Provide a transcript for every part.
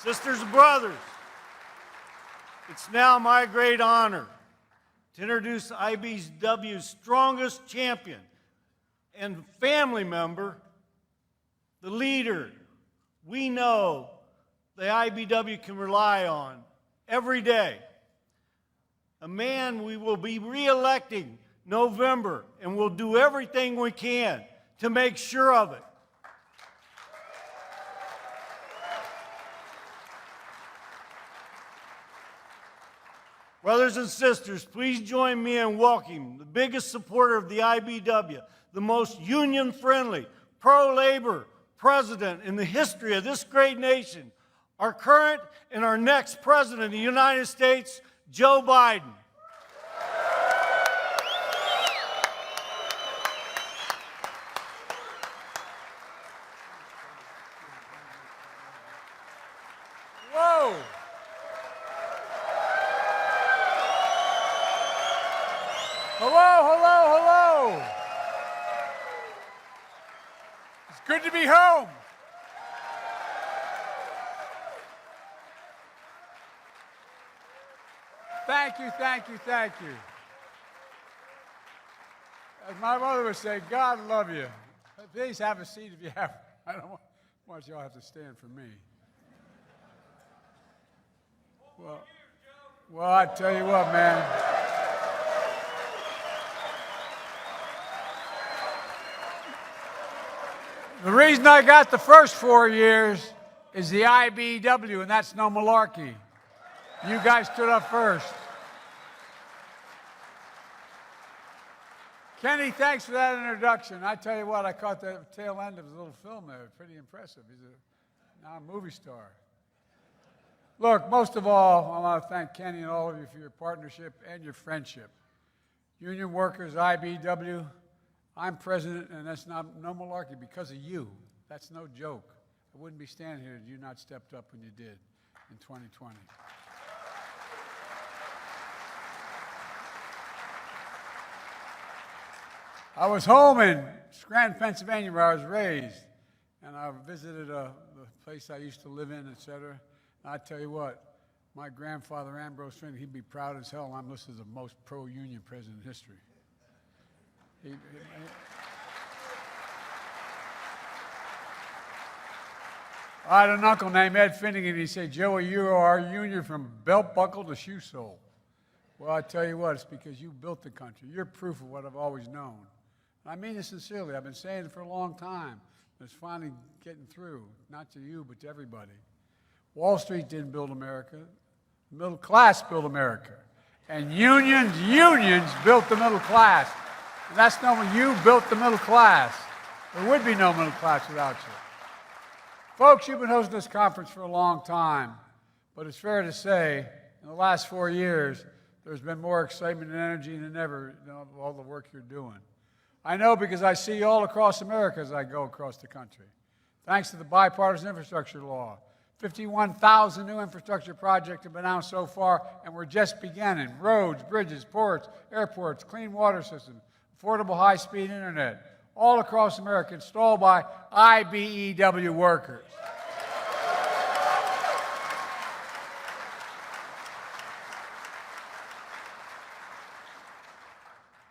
Sisters and brothers, it's now my great honor to introduce IBEW's strongest champion and family member, the leader we know the IBEW can rely on every day. A man we will be re-electing November, and we'll do everything we can to make sure of it. Brothers and sisters, please join me in welcoming the biggest supporter of the IBEW, the most union-friendly, pro-labor president in the history of this great nation, our current and our next president of the United States, Joe Biden. Whoa! Hello, hello, hello! It's good to be home. Thank you, thank you, thank you. As my mother would say, God love you. Please have a seat if you have. I don't want you all have to stand for me. Well, I tell you what, man. The reason I got the first 4 years is the IBEW, and that's no malarkey. You guys stood up first. Kenny, thanks for that introduction. I tell you what, I caught the tail end of his little film there. Pretty impressive. He's now a movie star. Look, most of all, I want to thank Kenny and all of you for your partnership and your friendship. Union workers, IBEW, I'm president, and that's no malarkey because of you. That's no joke. I wouldn't be standing here if you not stepped up when you did in 2020. I was home in Scranton, Pennsylvania, where I was raised, and I visited the place I used to live in, etc. And I tell you what, my grandfather, Ambrose Finney, he'd be proud as hell I'm listed as the most pro-union president in history. I had an uncle named Ed Finnegan, and he said, Joey, you are our union from belt buckle to shoe sole. Well, I tell you what, it's because you built the country. You're proof of what I've always known. I mean this sincerely. I've been saying it for a long time. It's finally getting through, not to you, but to everybody. Wall Street didn't build America. The middle class built America. And unions built the middle class. And that's no, you built the middle class. There would be no middle class without you. Folks, you've been hosting this conference for a long time, but it's fair to say, in the last 4 years, there's been more excitement and energy than ever in all the work you're doing. I know because I see you all across America as I go across the country. Thanks to the bipartisan infrastructure law, 51,000 new infrastructure projects have been announced so far, and we're just beginning. Roads, bridges, ports, airports, clean water systems, affordable high-speed internet, all across America, installed by IBEW workers.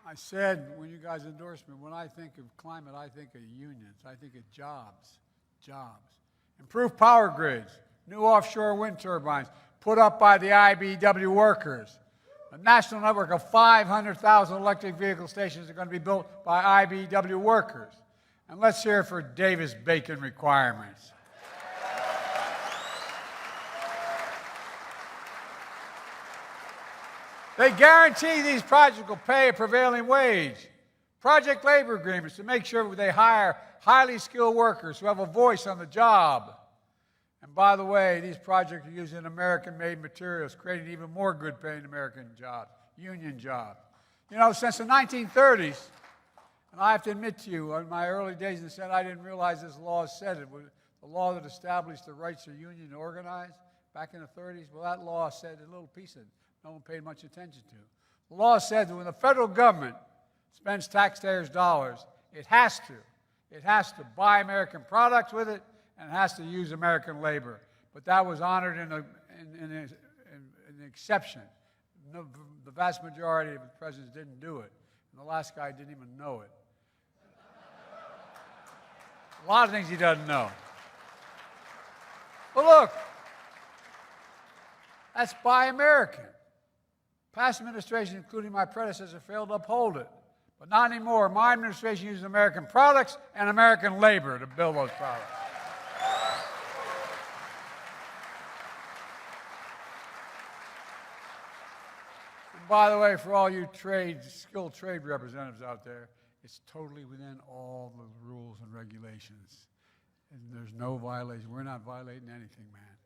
I said when you guys endorsed me, when I think of climate, I think of unions. I think of jobs. Improved power grids, new offshore wind turbines put up by the IBEW workers. A national network of 500,000 electric vehicle stations are going to be built by IBEW workers. And let's hear it for Davis-Bacon requirements. They guarantee these projects will pay a prevailing wage. Project labor agreements to make sure they hire highly skilled workers who have a voice on the job. And by the way, these projects are using American-made materials, creating even more good-paying American jobs, union jobs. You know, since the 1930s, and I have to admit to you, in my early days in the Senate, I didn't realize this law said it was the law that established the rights of union to organize back in the 30s. Well, that law said a little piece of it no one paid much attention to. The law said that when the federal government spends taxpayers' dollars, it has to buy American products with it, and it has to use American labor. but that was honored in an exception. No, the vast majority of the presidents didn't do it, and the last guy didn't even know it. A lot of things he doesn't know. But look, that's Buy American. Past administrations, including my predecessor, failed to uphold it. But not anymore. My administration uses American products and American labor to build those products. And by the way, for all you skilled trade representatives out there, it's totally within all the rules and regulations. And there's no violation. We're not violating anything, man,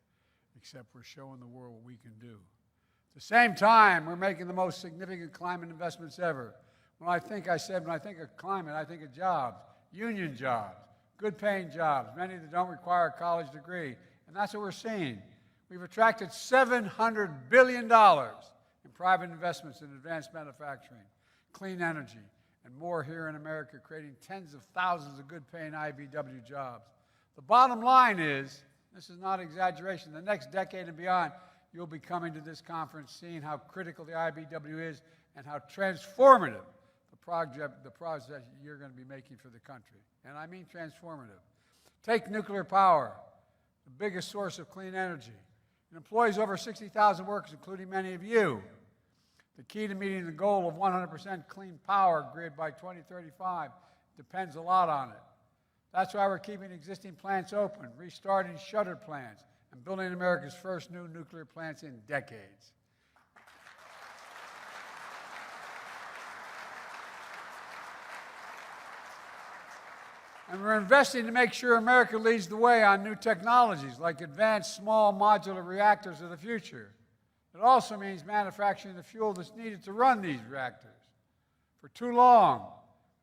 except we're showing the world what we can do. At the same time, we're making the most significant climate investments ever. When I think of climate, I think of jobs, union jobs, good-paying jobs, many that don't require a college degree. And that's what we're seeing. We've attracted $700 billion in private investments in advanced manufacturing, clean energy, and more here in America, creating tens of thousands of good-paying IBEW jobs. The bottom line is, this is not exaggeration, the next decade and beyond, you'll be coming to this conference seeing how critical the IBEW is and how transformative the project you're going to be making for the country. And I mean transformative. Take nuclear power, the biggest source of clean energy. It employs over 60,000 workers, including many of you. The key to meeting the goal of 100% clean power grid by 2035 depends a lot on it. That's why we're keeping existing plants open, restarting shuttered plants, and building America's first new nuclear plants in decades. And we're investing to make sure America leads the way on new technologies like advanced small modular reactors of the future. It also means manufacturing the fuel that's needed to run these reactors. For too long,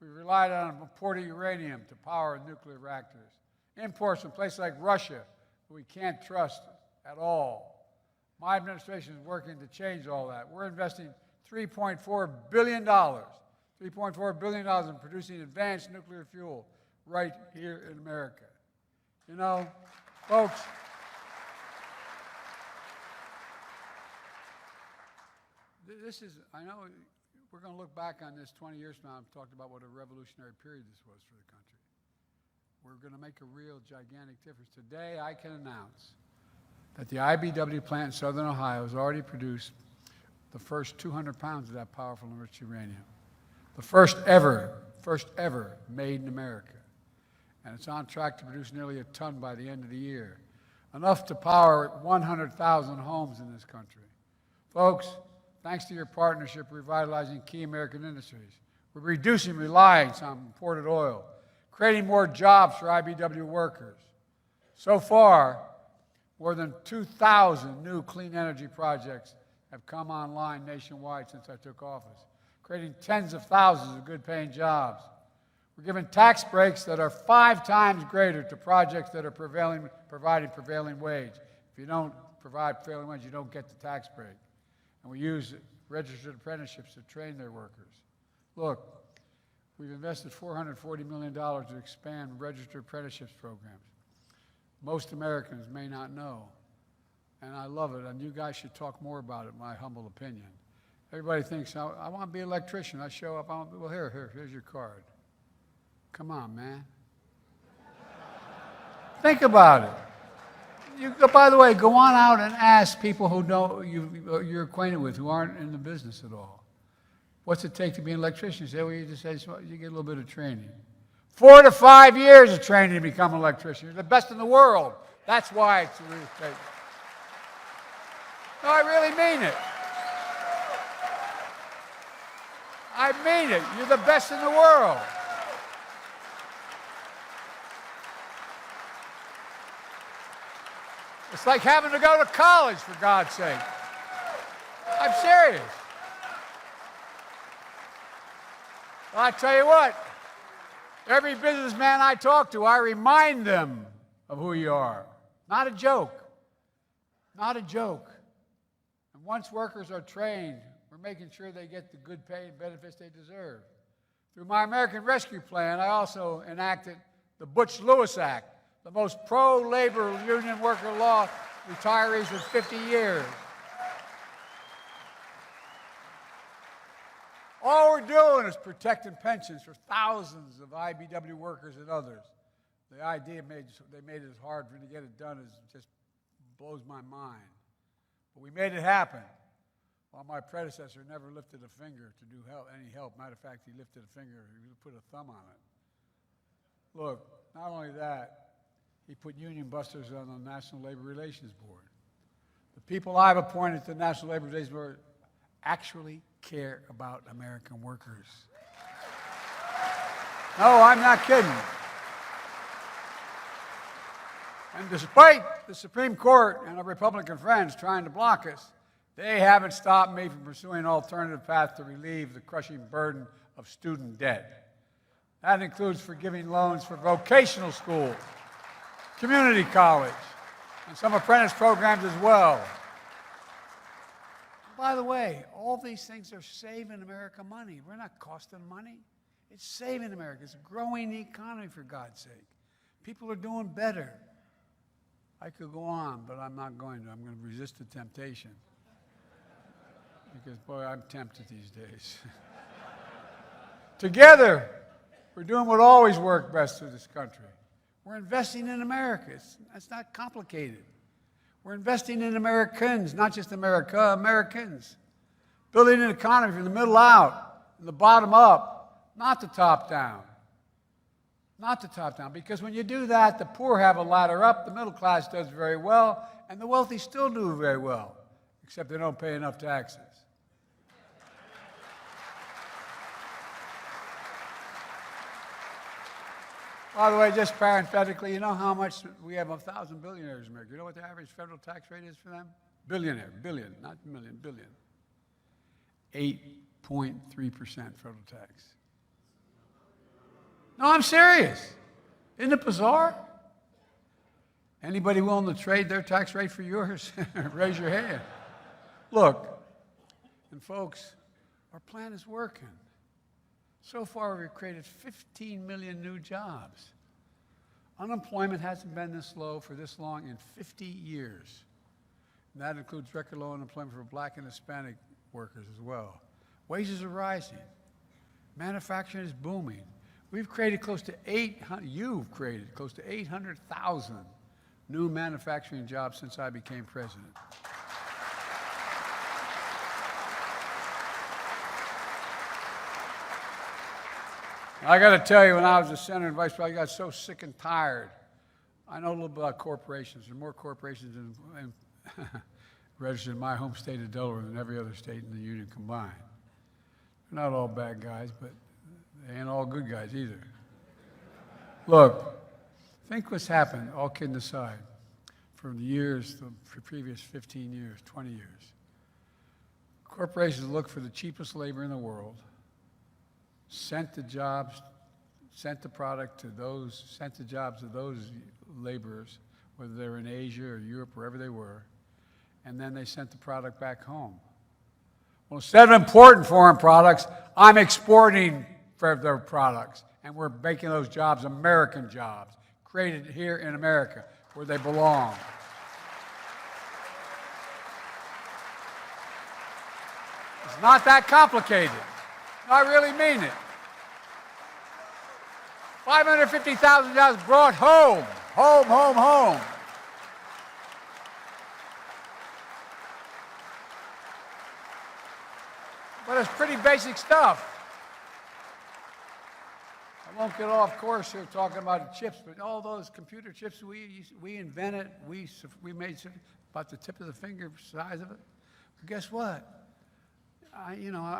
we relied on imported uranium to power nuclear reactors. Imports from places like Russia, who we can't trust at all. My administration is working to change all that. We're investing $3.4 billion in producing advanced nuclear fuel right here in America. You know, folks, I know we're going to look back on this 20 years from now and talk about what a revolutionary period this was for the country. We're going to make a real gigantic difference. Today, I can announce that the IBEW plant in Southern Ohio has already produced the first 200 pounds of that powerful enriched uranium. The first ever made in America. And it's on track to produce nearly a ton by the end of the year. Enough to power 100,000 homes in this country. Folks, thanks to your partnership revitalizing key American industries, we're reducing reliance on imported oil, creating more jobs for IBEW workers. So far, more than 2,000 new clean energy projects have come online nationwide since I took office, creating tens of thousands of good-paying jobs. We're giving tax breaks that are 5 times greater to projects that are providing prevailing wage. If you don't provide prevailing wage, you don't get the tax break. And we use registered apprenticeships to train their workers. Look, we've invested $440 million to expand registered apprenticeships programs. Most Americans may not know, and I love it, and you guys should talk more about it, in my humble opinion. Everybody thinks, I want to be an electrician. I show up, well, here's your card. Come on, man. Think about it. By the way, go on out and ask people who know you're acquainted with, who aren't in the business at all. What's it take to be an electrician? You say, well, you get a little bit of training. 4 to 5 years of training to become an electrician. You're the best in the world. That's why it's a real estate. No, I really mean it. I mean it. You're the best in the world. It's like having to go to college, for God's sake. I'm serious. Well, I tell you what, every businessman I talk to, I remind them of who you are. Not a joke. Not a joke. And once workers are trained, we're making sure they get the good pay and benefits they deserve. Through my American Rescue Plan, I also enacted the Butch-Lewis Act, the most pro-labor union worker law retirees with 50 years. All we're doing is protecting pensions for thousands of IBEW workers and others. The idea they made it hard for to get it done just blows my mind. But we made it happen. While my predecessor never lifted a finger to do any help. Matter of fact, he lifted a finger, he put a thumb on it. Look, not only that, he put union busters on the National Labor Relations Board. The people I've appointed to the National Labor Relations Board actually care about American workers. No, I'm not kidding. And despite the Supreme Court and our Republican friends trying to block us, they haven't stopped me from pursuing an alternative path to relieve the crushing burden of student debt. That includes forgiving loans for vocational schools, community college, and some apprentice programs as well. By the way, all these things are saving America money. We're not costing money. It's saving America. It's a growing economy, for God's sake. People are doing better. I could go on, but I'm not going to. I'm going to resist the temptation. Because, boy, I'm tempted these days. Together, we're doing what always worked best for this country. We're investing in America. It's not complicated. We're investing in Americans, not just America, Americans. Building an economy from the middle out, from the bottom up, not the top down. Not the top down. Because when you do that, the poor have a ladder up, the middle class does very well, and the wealthy still do very well, except they don't pay enough taxes. By the way, just parenthetically, you know how much we have 1,000 billionaires in America? You know what the average federal tax rate is for them? Billionaire, billion, not million, billion. 8.3% federal tax. No, I'm serious. Isn't it bizarre? Anybody willing to trade their tax rate for yours? Raise your hand. Look, and folks, our plan is working. So far, we've created 15 million new jobs. Unemployment hasn't been this low for this long in 50 years. And that includes record low unemployment for Black and Hispanic workers as well. Wages are rising. Manufacturing is booming. We've created close to 800,000 new manufacturing jobs since I became president. I got to tell you, when I was a senator and vice president, I got so sick and tired. I know a little bit about corporations. There are more corporations registered in my home state of Delaware than every other state in the union combined. They're not all bad guys, but they ain't all good guys either. Look, think what's happened, all kidding aside, for the years, the previous 15 years, 20 years. Corporations look for the cheapest labor in the world, sent the jobs sent the product to those, sent the jobs to those laborers, whether they were in Asia or Europe, wherever they were, and then they sent the product back home. Well, instead of importing foreign products, I'm exporting for their products, and we're making those jobs American jobs, created here in America, where they belong. It's not that complicated. I really mean it. 550,000 jobs brought home. Home, home, home. But it's pretty basic stuff. I won't get off course here talking about the chips, but all those computer chips we invented, we made about the tip of the finger size of it. But guess what? I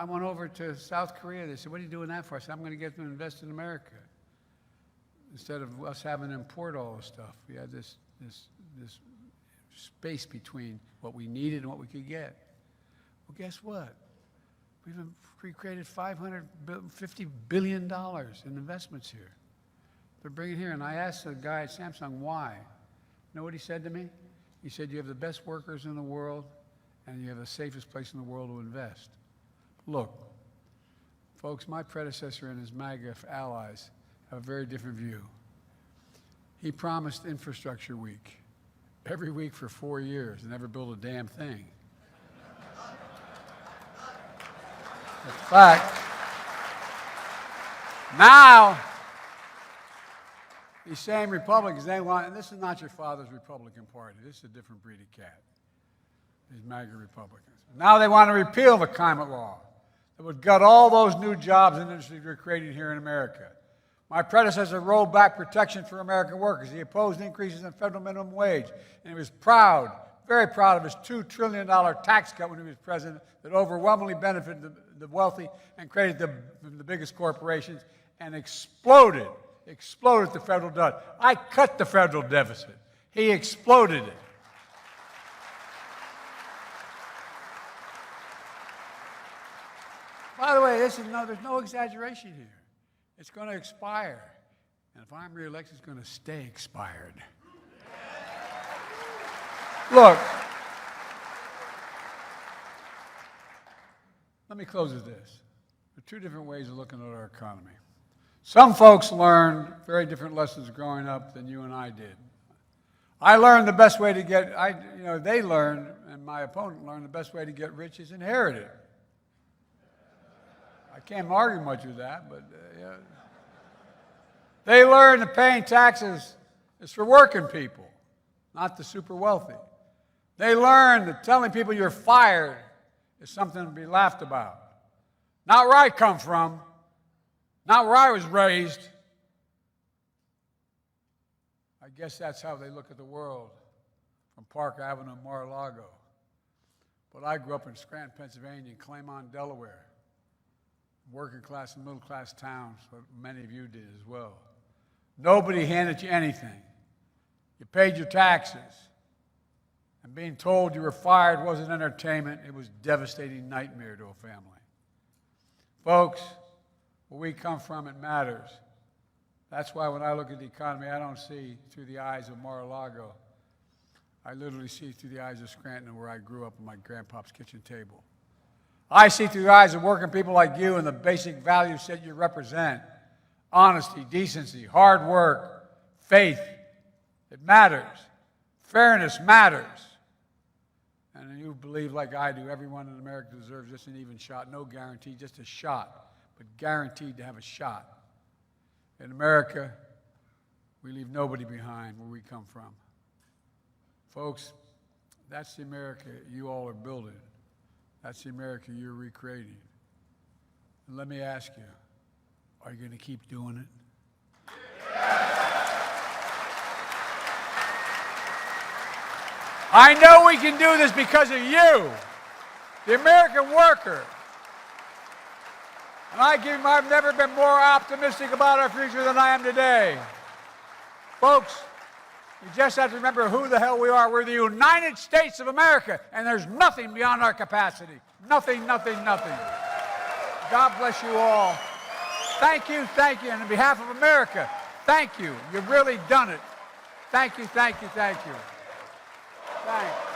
went over to South Korea. They said, "What are you doing that for?" I said, "I'm going to get them to invest in America." Instead of us having to import all this stuff, we had this space between what we needed and what we could get. Well, guess what? We've created $550 billion in investments here. They're bringing here, and I asked the guy at Samsung why. You know what he said to me? He said, "You have the best workers in the world, and you have the safest place in the world to invest." Look, folks, my predecessor and his MAGA allies have a very different view. He promised Infrastructure Week every week for 4 years and never built a damn thing. In fact, now, these same Republicans, they want, and this is not your father's Republican Party, this is a different breed of cat, these MAGA Republicans. Now they want to repeal the climate law that would gut all those new jobs and industries we're creating here in America. My predecessor rolled back protection for American workers. He opposed increases in federal minimum wage, and he was proud, very proud of his $2 trillion tax cut when he was president that overwhelmingly benefited the wealthy and created the biggest corporations and exploded the federal debt. I cut the federal deficit. He exploded it. By the way, there's no exaggeration here. It's going to expire. And if I'm reelected, it's going to stay expired. Look, let me close with this. There are two different ways of looking at our economy. Some folks learned very different lessons growing up than you and I did. I learned the best way to get, they learned, and my opponent learned the best way to get rich is inherited. I can't argue much with that, but yeah. They learned that paying taxes is for working people, not the super wealthy. They learned that telling people you're fired is something to be laughed about. Not where I come from, not where I was raised. I guess that's how they look at the world from Park Avenue, Mar-a-Lago. But I grew up in Scranton, Pennsylvania, and Claymont, Delaware. Working class and middle class towns, what many of you did as well. Nobody handed you anything. You paid your taxes. And being told you were fired wasn't entertainment, it was a devastating nightmare to a family. Folks, where we come from, it matters. That's why when I look at the economy, I don't see through the eyes of Mar-a-Lago. I literally see through the eyes of Scranton, where I grew up on my grandpa's kitchen table. I see through the eyes of working people like you and the basic values that you represent. Honesty, decency, hard work, faith. It matters. Fairness matters. And you believe like I do, everyone in America deserves just an even shot. No guarantee, just a shot, but guaranteed to have a shot. In America, we leave nobody behind where we come from. Folks, that's the America you all are building. That's the America you're recreating. And let me ask you, are you going to keep doing it? I know we can do this because of you, the American worker. And I've never been more optimistic about our future than I am today. Folks, you just have to remember who the hell we are. We're the United States of America, and there's nothing beyond our capacity. Nothing, nothing, nothing. God bless you all. Thank you, thank you. And on behalf of America, thank you. You've really done it. Thank you, thank you, thank you. Thanks.